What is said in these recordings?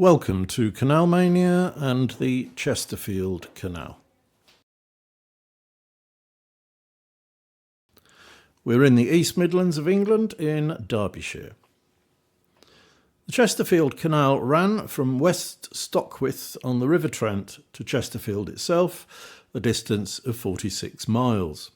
Welcome to Canal-mania and the Chesterfield Canal. We're in the East Midlands of England in Derbyshire. The Chesterfield Canal ran from West Stockwith on the River Trent to Chesterfield itself, a distance of 46 miles.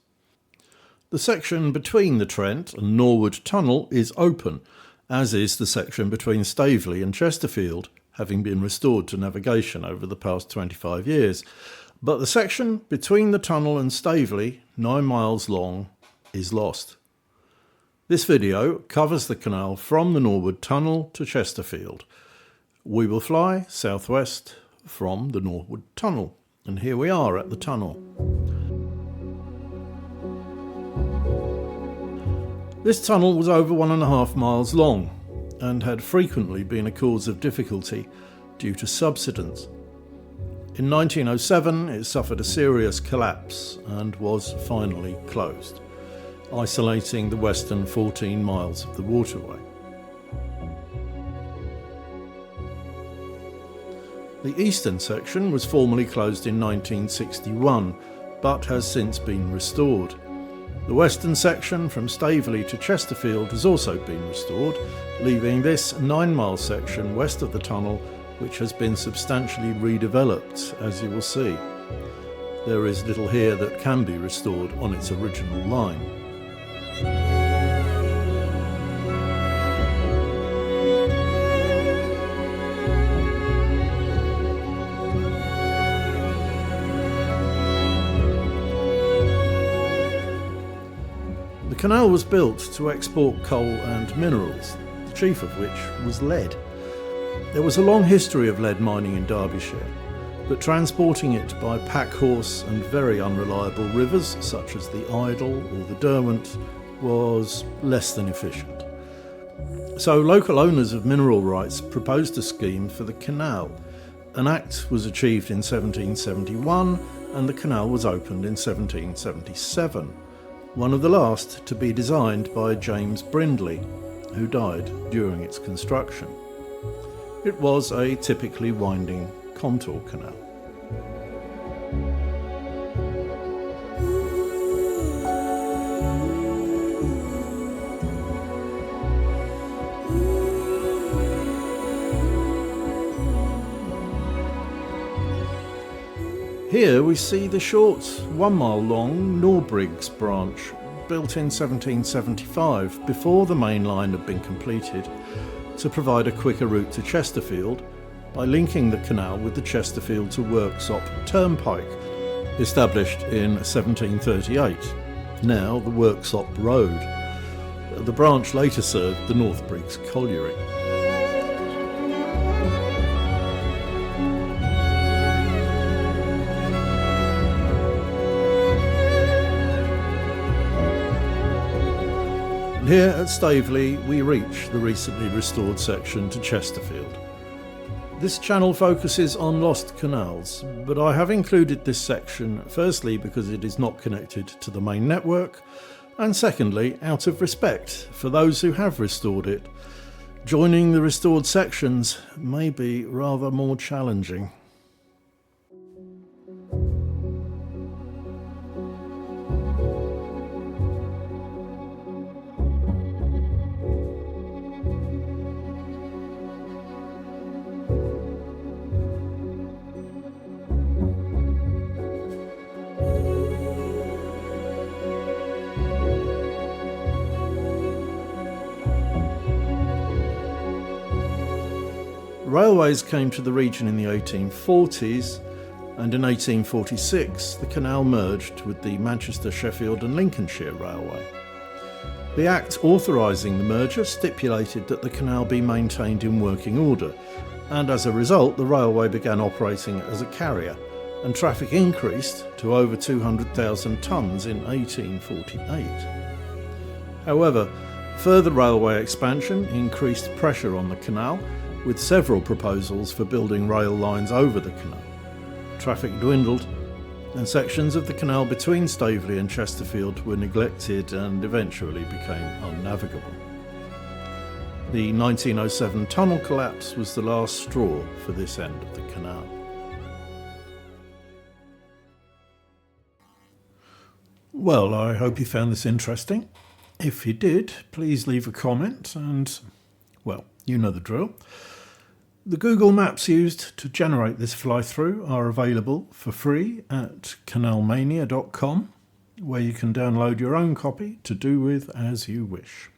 The section between the Trent and Norwood Tunnel is open, as is the section between Staveley and Chesterfield, having been restored to navigation over the past 25 years. But the section between the tunnel and Staveley, 9 miles long, is lost. This video covers the canal from the Norwood Tunnel to Chesterfield. We will fly southwest from the Norwood Tunnel, and here we are at the tunnel. This tunnel was over 1.5 miles long and had frequently been a cause of difficulty due to subsidence. In 1907 it suffered a serious collapse and was finally closed, isolating the western 14 miles of the waterway. The eastern section was formally closed in 1961, but has since been restored. The western section from Staveley to Chesterfield has also been restored, leaving this 9-mile section west of the tunnel, which has been substantially redeveloped, as you will see. There is little here that can be restored on its original line. The canal was built to export coal and minerals, the chief of which was lead. There was a long history of lead mining in Derbyshire, but transporting it by pack horse and very unreliable rivers such as the Idle or the Derwent was less than efficient. So local owners of mineral rights proposed a scheme for the canal. An act was achieved in 1771 and the canal was opened in 1777. One of the last to be designed by James Brindley, who died during its construction. It was a typically winding contour canal. Here we see the short 1 mile long Norbriggs branch, built in 1775 before the main line had been completed, to provide a quicker route to Chesterfield by linking the canal with the Chesterfield to Worksop Turnpike, established in 1738, now the Worksop Road. The branch later served the Norbriggs colliery. Here at Staveley we reach the recently restored section to Chesterfield. This channel focuses on lost canals, but I have included this section firstly because it is not connected to the main network, and secondly out of respect for those who have restored it. Joining the restored sections may be rather more challenging. Railways came to the region in the 1840s, and in 1846 the canal merged with the Manchester, Sheffield and Lincolnshire Railway. The Act authorising the merger stipulated that the canal be maintained in working order, and as a result the railway began operating as a carrier, and traffic increased to over 200,000 tonnes in 1848. However, further railway expansion increased pressure on the canal, with several proposals for building rail lines over the canal. Traffic dwindled, and sections of the canal between Staveley and Chesterfield were neglected and eventually became unnavigable. The 1907 tunnel collapse was the last straw for this end of the canal. Well, I hope you found this interesting. If you did, please leave a comment and, well, you know the drill. The Google Maps used to generate this fly-through are available for free at Canal-mania.com, where you can download your own copy to do with as you wish.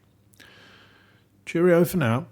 Cheerio for now.